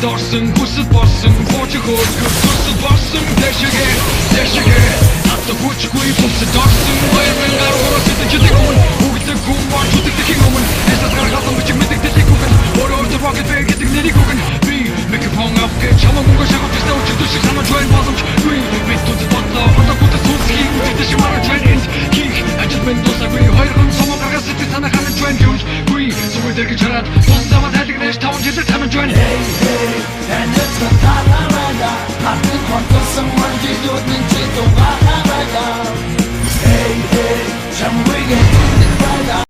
орсон бүсэд болсон бууж хөөргөж бүсэд болсон дэшэгэ Атта хүчгүй бүсэд орсон баярын гаруураас идэждэг өмнө бүгдээ гүмбар чүтгдэг өмнө эсэс гаргасан бичиг мэддэг үгэн ороор rocket bag гэдэг нэрийг үгэн би микрофон авч чамаа мөнгө шахаж өстө өчтөр шиг санаж байна боломж би битүүц бодлоо одоо бүдэ сүнсгийн үгтэй шимара trend ких ажилтны тусаагүй хоёрхан сумаа гаргаж сэтэ санаа ханаж байна гэж би зүгээр гэж хараад тусдаа тайлгнаж 5 жилээр санаж байна And it's the Talarada. I think what does someone give you the